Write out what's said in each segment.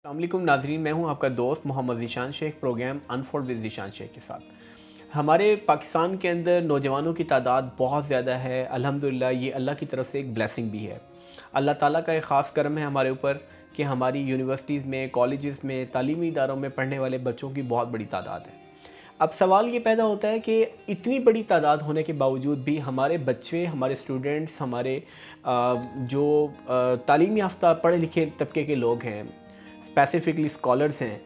अस्सलाम वालेकुम नाज़रीन, मैं हूं आपका दोस्त Mohammad Zeeshan Sheikh, programme unfold with Zeeshan Sheikh के साथ। हमारे पाकिस्तान के अंदर नौजवानों की तादाद बहुत ज़्यादा है। अल्हम्दुलिल्लाह ये अल्लाह की तरफ से एक ब्लेसिंग भी है। अल्लाह ताला का एक ख़ास करम है हमारे ऊपर कि हमारी यूनिवर्सिटीज़ में, कॉलेजेस में, तालीमी इदारों में पढ़ने वाले बच्चों की बहुत बड़ी तादाद है। अब सवाल ये पैदा होता है कि इतनी बड़ी तादाद होने के बावजूद भी हमारे बच्चे, हमारे स्टूडेंट्स, हमारे जो तालीम याफ्ता पढ़े लिखे तबके के लोग हैं, स्पेसिफिकली स्कॉलर्स हैं,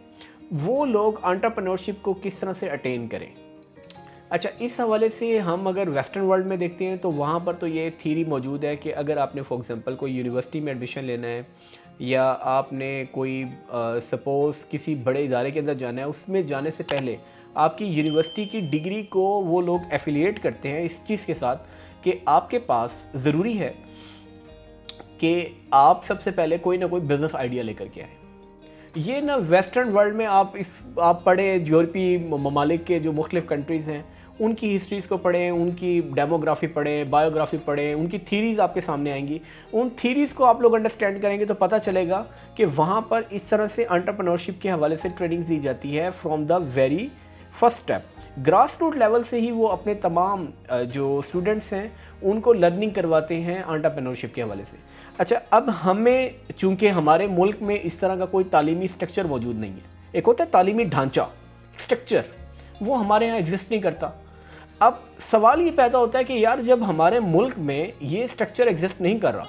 वो लोग एंटरप्रेन्योरशिप को किस तरह से अटेन करें। अच्छा, इस हवाले से हम अगर वेस्टर्न वर्ल्ड में देखते हैं तो वहाँ पर तो ये थीरी मौजूद है कि अगर आपने फॉर एग्जांपल कोई यूनिवर्सिटी में एडमिशन लेना है या आपने कोई सपोज़ किसी बड़े इदारे के अंदर जाना है, उसमें जाने से पहले आपकी यूनिवर्सिटी की डिग्री को वो लोग एफिलिएट करते हैं इस चीज़ के साथ कि आपके पास ज़रूरी है कि आप सबसे पहले कोई ना कोई बिज़नेस आइडिया लेकर के आए। ये ना वेस्टर्न वर्ल्ड में आप पढ़े यूरोपीय ममालिक के जो मुख्तलिफ़ कंट्रीज़ हैं उनकी हिस्ट्रीज़ को पढ़ें, उनकी डेमोग्राफ़ी पढ़ें, बायोग्राफ़ी पढ़ें, उनकी थीरीज़ आपके सामने आएंगी। उन थीरीज़ को आप लोग अंडरस्टैंड करेंगे तो पता चलेगा कि वहाँ पर इस तरह से एंटरप्रेन्योरशिप के हवाले से ट्रेनिंग दी जाती है from the very first step. Grass root level से ही वो अपने तमाम जो स्टूडेंट्स हैं उनको लर्निंग करवाते हैं एंटरप्रेन्योरशिप के हवाले से। अच्छा, अब हमें चूँकि हमारे मुल्क में इस तरह का कोई तालीमी स्ट्रक्चर मौजूद नहीं है। एक होता है तालीमी ढांचा, स्ट्रक्चर, वो हमारे यहाँ एग्जिस्ट नहीं करता। अब सवाल ये पैदा होता है कि यार जब हमारे मुल्क में ये स्ट्रक्चर एग्जिस्ट नहीं कर रहा,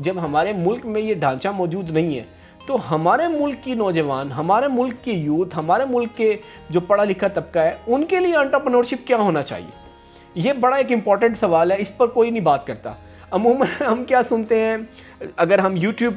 जब हमारे मुल्क में ये ढांचा मौजूद नहीं है, तो हमारे मुल्क की नौजवान, हमारे मुल्क की यूथ, हमारे मुल्क के जो पढ़ा लिखा तबका है, उनके लिए एंटरप्रेन्योरशिप क्या होना चाहिए? ये बड़ा एक इम्पॉर्टेंट सवाल है, इस पर कोई नहीं बात करता। अमूमन हम क्या सुनते हैं, अगर हम YouTube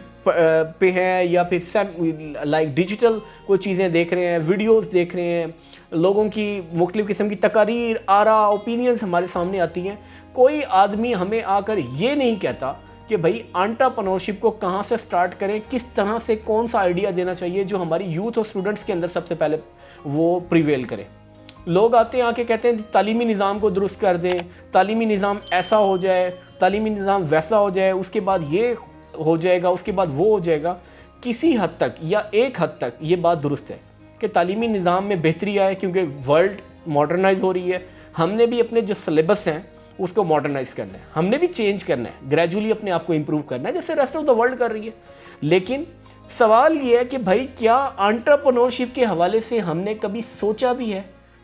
पे हैं या फिर लाइक डिजिटल कोई चीज़ें देख रहे हैं, वीडियोस देख रहे हैं, लोगों की मुख्तलिफ़ किस्म की तकारीर, आरा, ओपिनियंस हमारे सामने आती हैं, कोई आदमी हमें आकर ये नहीं कहता कि भाई एंटरप्रेन्योरशिप को कहाँ से स्टार्ट करें, किस तरह से कौन सा आइडिया देना चाहिए जो हमारी यूथ और स्टूडेंट्स के अंदर सबसे पहले वो प्रिवेल करे। लोग आते हैं, आके कहते हैं तालीमी निज़ाम को दुरुस्त कर दें, तालीमी निज़ाम ऐसा हो जाए, तालीमी निज़ाम वैसा हो जाए, उसके बाद ये हो जाएगा, उसके बाद वो हो जाएगा। किसी हद तक या एक हद तक ये बात दुरुस्त है कि तालीमी निज़ाम में बेहतरी आए, क्योंकि वर्ल्ड मॉडर्नाइज हो रही है। हमने भी अपने जो सिलेबस हैं उसको मॉडर्नाइज करना है, हमने भी चेंज करना है, ग्रेजुअली अपने आप को इम्प्रूव करना है जैसे रेस्ट ऑफ द वर्ल्ड कर रही है। लेकिन सवाल ये है कि भाई क्या एंटरप्रेन्योरशिप के हवाले से हमने कभी सोचा भी है?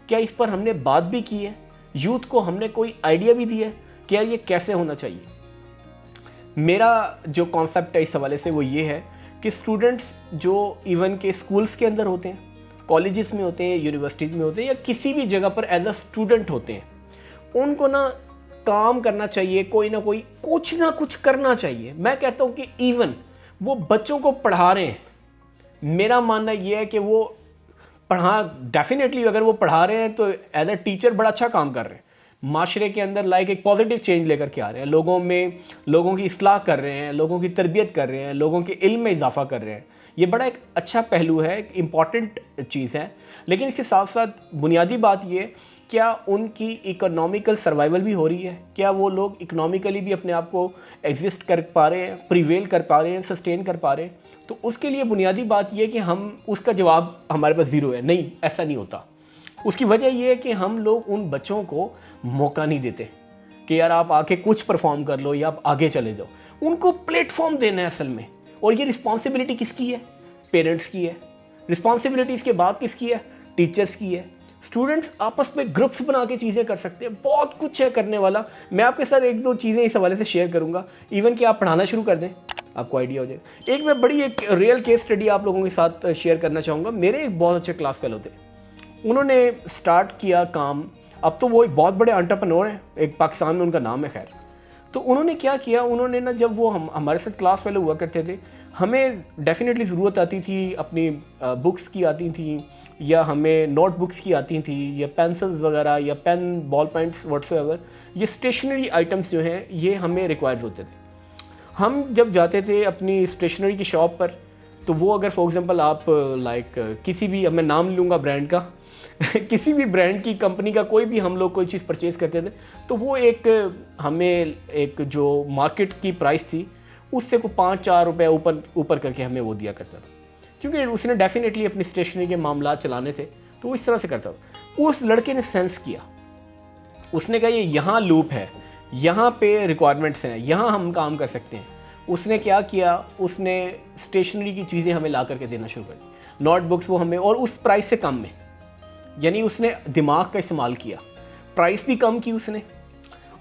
क्या इस पर हमने बात भी की है? यूथ को हमने कोई आइडिया भी दिया है कि यार ये कैसे होना चाहिए? मेरा जो कॉन्सेप्ट है इस हवाले से वो ये है कि स्टूडेंट्स जो इवन के स्कूल्स के अंदर होते हैं, कॉलेजेस में होते हैं, यूनिवर्सिटीज़ में होते हैं, या किसी भी जगह पर एज अ स्टूडेंट होते हैं, उनको ना काम करना चाहिए, कोई ना कोई कुछ ना कुछ करना चाहिए। मैं कहता हूँ कि इवन वो बच्चों को पढ़ा रहे हैं, मेरा मानना ये है कि वो डेफिनेटली अगर वो पढ़ा रहे हैं तो एज अ टीचर बड़ा अच्छा काम कर रहे हैं, माशरे के अंदर लाइक एक पॉजिटिव चेंज लेकर के आ रहे हैं, लोगों में लोगों की इस्लाह कर रहे हैं, लोगों की तरबियत कर रहे हैं, लोगों के इल्म में इजाफा कर रहे हैं। ये बड़ा एक अच्छा पहलू है, एक इम्पॉर्टेंट चीज़ है। लेकिन इसके साथ साथ बुनियादी बात ये, क्या उनकी इकोनॉमिकल सर्वाइवल भी हो रही है? क्या वो लोग इकोनॉमिकली भी अपने आप को एग्जिस्ट कर पा रहे हैं, प्रिवेल कर पा रहे हैं, सस्टेन कर पा रहे हैं? तो उसके लिए बुनियादी बात ये कि हम उसका जवाब हमारे पास ज़ीरो है। नहीं, ऐसा नहीं होता। उसकी वजह ये है कि हम लोग उन बच्चों को मौका नहीं देते कि यार आप आके कुछ परफॉर्म कर लो या आप आगे चले जाओ। उनको प्लेटफॉर्म देना है असल में। और ये रिस्पॉन्सिबिलिटी किसकी है? पेरेंट्स की है। रिस्पॉन्सिबिलिटी इसके बाद किसकी है? टीचर्स की है। स्टूडेंट्स आपस में ग्रुप्स बना के चीज़ें कर सकते हैं, बहुत कुछ है करने वाला। मैं आपके साथ एक दो चीज़ें इस हवाले से शेयर करूँगा। इवन कि आप पढ़ाना शुरू कर दें, आपको आइडिया हो जाए। एक मैं बड़ी एक रियल केस स्टडी आप लोगों के साथ शेयर करना चाहूँगा। मेरे एक बहुत अच्छे क्लास फेलो थे, उन्होंने स्टार्ट किया काम। अब तो वो एक बहुत बड़े एंटरप्रेन्योर हैं, एक पाकिस्तान में उनका नाम है खैर। तो उन्होंने क्या किया, उन्होंने ना जब वो हमारे साथ क्लास फेलो हुआ करते थे, हमें डेफिनेटली ज़रूरत आती थी अपनी बुक्स की आती थी, या हमें नोट बुक्स की आती थी, या पेंसिल्स वगैरह, या पेन, बॉल पेंट्स, व्हाट्सएवर, ये स्टेशनरी आइटम्स जो हैं ये हमें रिक्वायर्ड होते थे। हम जब जाते थे अपनी स्टेशनरी की शॉप पर, तो वो अगर फॉर एग्जांपल आप लाइक किसी भी, अब मैं नाम लूँगा ब्रांड का किसी भी ब्रांड की, कंपनी का कोई भी हम लोग कोई चीज़ परचेज़ करते थे, तो वो एक हमें एक जो मार्केट की प्राइस थी उससे को 5-4 रुपये ऊपर करके हमें वो दिया करता था। کیونکہ اس نے ڈیفینیٹلی اپنی اسٹیشنری کے معاملات چلانے تھے تو وہ اس طرح سے کرتا تھا. اس لڑکے نے سینس کیا, اس نے کہا یہ یہاں لوپ ہے, یہاں پہ ریکوائرمنٹس ہیں, یہاں ہم کام کر سکتے ہیں. اس نے کیا کیا, اس نے اسٹیشنری کی چیزیں ہمیں لا کر کے دینا شروع کر دی, نوٹ بکس وہ ہمیں, اور اس پرائس سے کم میں. یعنی اس نے دماغ کا استعمال کیا, پرائس بھی کم کی اس نے,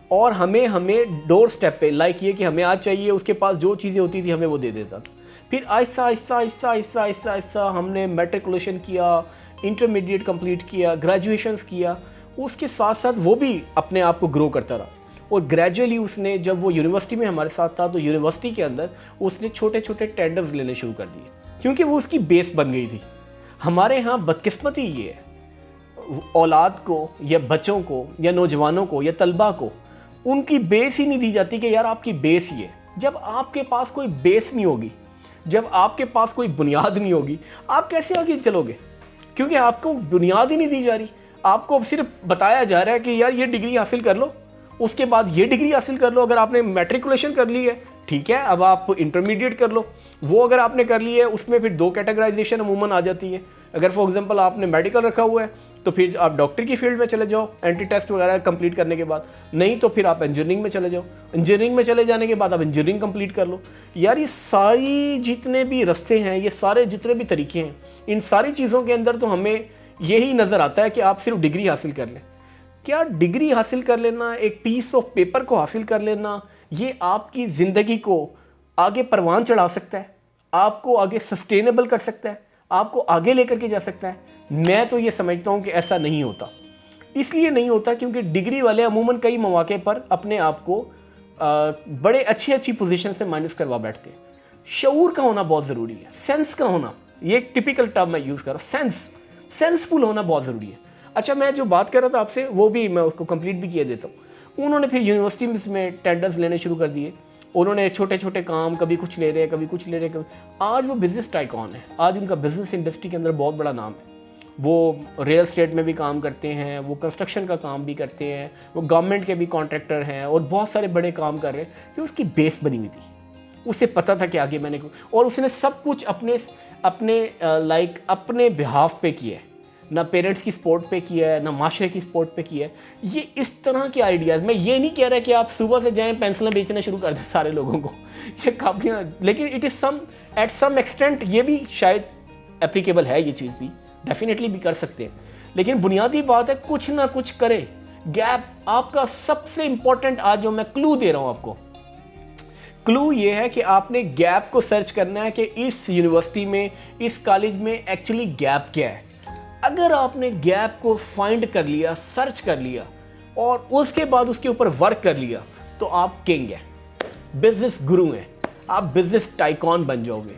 اور ہمیں ڈور سٹیپ پہ لائک یہ کہ ہمیں آج چاہیے, اس کے پاس جو چیزیں ہوتی تھی ہمیں وہ دے دیتا تھا. پھر آہستہ آہستہ آہستہ آہستہ آہستہ آہستہ ہم نے میٹریکولیشن کیا, انٹرمیڈیٹ کمپلیٹ کیا, گریجویشنز کیا. اس کے ساتھ ساتھ وہ بھی اپنے آپ کو گرو کرتا رہا, اور گریجولی اس نے جب وہ یونیورسٹی میں ہمارے ساتھ تھا تو یونیورسٹی کے اندر اس نے چھوٹے چھوٹے ٹینڈرز لینے شروع کر دیے, کیونکہ وہ اس کی بیس بن گئی تھی. ہمارے ہاں بدقسمتی یہ ہے, اولاد کو یا بچوں کو یا نوجوانوں کو یا طلبہ کو ان کی بیس ہی نہیں دی جاتی کہ یار آپ کی بیس یہ ہے. جب آپ کے پاس کوئی بیس نہیں ہوگی, جب آپ کے پاس کوئی بنیاد نہیں ہوگی, آپ کیسے آگے چلو گے؟ کیونکہ آپ کو بنیاد ہی نہیں دی جا رہی. آپ کو صرف بتایا جا رہا ہے کہ یار یہ ڈگری حاصل کر لو, اس کے بعد یہ ڈگری حاصل کر لو. اگر آپ نے میٹریکولیشن کر لی ہے ٹھیک ہے, اب آپ انٹرمیڈیٹ کر لو. وہ اگر آپ نے کر لی ہے اس میں پھر 2 کیٹیگرائزیشن عموماً آ جاتی ہے. اگر فار ایگزامپل آپ نے میڈیکل رکھا ہوا ہے تو پھر آپ ڈاکٹر کی فیلڈ میں چلے جاؤ اینٹی ٹیسٹ وغیرہ کمپلیٹ کرنے کے بعد, نہیں تو پھر آپ انجینئرنگ میں چلے جاؤ. انجینئرنگ میں چلے جانے کے بعد آپ انجینئرنگ کمپلیٹ کر لو. یار یہ ساری جتنے بھی رستے ہیں, یہ سارے جتنے بھی طریقے ہیں, ان ساری چیزوں کے اندر تو ہمیں یہی نظر آتا ہے کہ آپ صرف ڈگری حاصل کر لیں. کیا ڈگری حاصل کر لینا, ایک پیس آف پیپر کو حاصل کر لینا, یہ آپ کی زندگی کو آگے پروان چڑھا سکتا ہے, آپ کو آگے سسٹینیبل کر سکتا ہے, آپ کو آگے لے کر کے جا سکتا ہے؟ میں تو یہ سمجھتا ہوں کہ ایسا نہیں ہوتا. اس لیے نہیں ہوتا کیونکہ ڈگری والے عموماً کئی مواقع پر اپنے آپ کو بڑے اچھی پوزیشن سے مائنس کروا بیٹھتے ہیں. شعور کا ہونا بہت ضروری ہے, سینس کا ہونا, یہ ایک ٹپیکل ٹرم میں یوز کر رہا ہوں, سینسفل ہونا بہت ضروری ہے. اچھا, میں جو بات کر رہا تھا آپ سے وہ بھی میں اس کو کمپلیٹ بھی کیا دیتا ہوں. انہوں نے پھر یونیورسٹی میں ٹینڈرز لینے شروع کر دیے. انہوں نے چھوٹے چھوٹے کام, کبھی کچھ لے رہے کبھی کچھ لے رہے. آج وہ بزنس ٹائکون ہے, آج ان کا بزنس انڈسٹری کے اندر بہت بڑا نام ہے. وہ ریئل اسٹیٹ میں بھی کام کرتے ہیں, وہ کنسٹرکشن کا کام بھی کرتے ہیں, وہ گورنمنٹ کے بھی کانٹریکٹر ہیں, اور بہت سارے بڑے کام کر رہے ہیں. کہ اس کی بیس بنی ہوئی تھی, اسے پتہ تھا کہ آگے میں نے, اور اس نے سب کچھ اپنے بہاف پہ کیا ہے, نہ پیرنٹس کی سپورٹ پہ کیا ہے, نہ معاشرے کی سپورٹ پہ کیا ہے. یہ اس طرح کے آئیڈیاز, میں یہ نہیں کہہ رہا کہ آپ صبح سے جائیں پینسلیں بیچنا شروع کر دیں سارے لوگوں کو, یہ کاپیاں, لیکن it is at some extent یہ بھی شاید اپلیکیبل ہے, یہ چیز بھی ڈیفینیٹلی بھی کر سکتے ہیں. لیکن بنیادی بات ہے کچھ نہ کچھ کرے. گیپ آپ کا سب سے امپورٹنٹ, آج جو میں کلو دے رہا ہوں آپ کو, کلو یہ ہے کہ آپ نے گیپ کو سرچ کرنا ہے کہ اس یونیورسٹی میں, اس کالج میں ایکچولی گیپ کیا ہے. اگر آپ نے گیپ کو فائنڈ کر لیا, سرچ کر لیا, اور اس کے بعد اس کے اوپر ورک کر لیا, تو آپ کنگ ہیں, بزنس گرو ہیں, آپ بزنس ٹائکون بن جاؤ گے.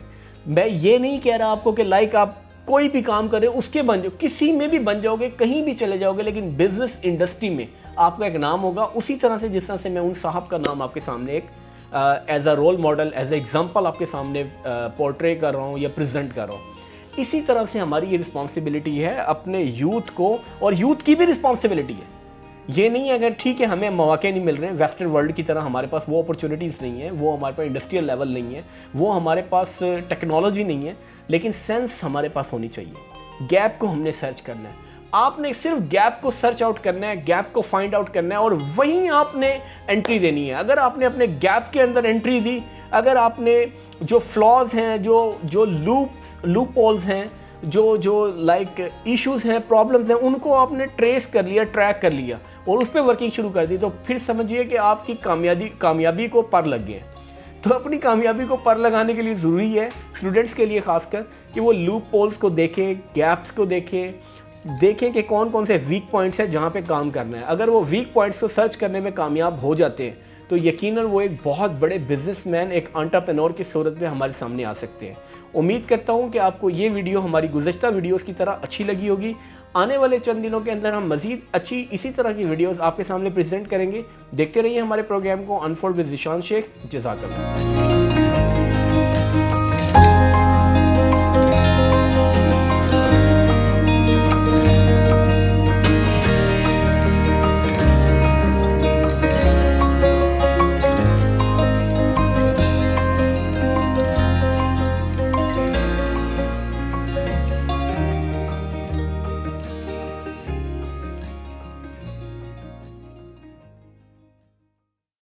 میں یہ نہیں کہہ رہا آپ کو کہ لائک آپ کوئی بھی کام کر رہے اس کے بن جاؤ, کسی میں بھی بن جاؤ گے, کہیں بھی چلے جاؤ گے, لیکن بزنس انڈسٹری میں آپ کا ایک نام ہوگا. اسی طرح سے جس طرح سے میں ان صاحب کا نام آپ کے سامنے ایک as a role model, as a example آپ کے سامنے پورٹرے کر رہا ہوں یا پریزنٹ کر رہا ہوں, اسی طرح سے ہماری یہ رسپانسبلٹی ہے اپنے یوتھ کو, اور یوتھ کی بھی رسپانسبلٹی ہے. یہ نہیں ہے اگر ٹھیک ہے ہمیں مواقع نہیں مل رہے ہیں ویسٹرن ورلڈ کی طرح, ہمارے پاس وہ اپرچونیٹیز نہیں ہیں, وہ ہمارے پاس انڈسٹریل لیول نہیں ہے, وہ ہمارے پاس ٹیکنالوجی نہیں ہے, لیکن سینس ہمارے پاس ہونی چاہیے. گیپ کو ہم نے سرچ کرنا ہے, آپ نے صرف گیپ کو سرچ آؤٹ کرنا ہے, گیپ کو فائنڈ آؤٹ کرنا ہے, اور وہیں آپ نے انٹری دینی ہے. اگر آپ نے اپنے گیپ کے اندر انٹری دی, اگر آپ نے جو فلاز ہیں, جو لوپ ہولز ہیں, جو لائک ایشوز ہیں, پرابلمز ہیں, ان کو آپ نے ٹریس کر لیا, ٹریک کر لیا, اور اس پہ ورکنگ شروع کر دی, تو پھر سمجھیے کہ آپ کی کامیابی کو پر لگ گئے. تو اپنی کامیابی کو پر لگانے کے لیے ضروری ہے اسٹوڈنٹس کے لیے خاص کر کہ وہ لوپ ہولز کو دیکھیں, گیپس کو دیکھیں کہ کون کون سے ویک پوائنٹس ہیں جہاں پہ کام کرنا ہے. اگر وہ ویک پوائنٹس کو سرچ کرنے میں کامیاب ہو جاتے ہیں تو یقیناً وہ ایک بہت بڑے بزنس مین, ایک انٹرپرینور کی صورت میں ہمارے سامنے آ سکتے ہیں. امید کرتا ہوں کہ آپ کو یہ ویڈیو ہماری گزشتہ ویڈیوز کی طرح اچھی لگی ہوگی. آنے والے چند دنوں کے اندر ہم مزید اچھی اسی طرح کی ویڈیوز آپ کے سامنے پریزنٹ کریں گے. دیکھتے رہیے ہمارے پروگرام کو انفولڈ ود ذیشان شیخ. جزاک اللہ.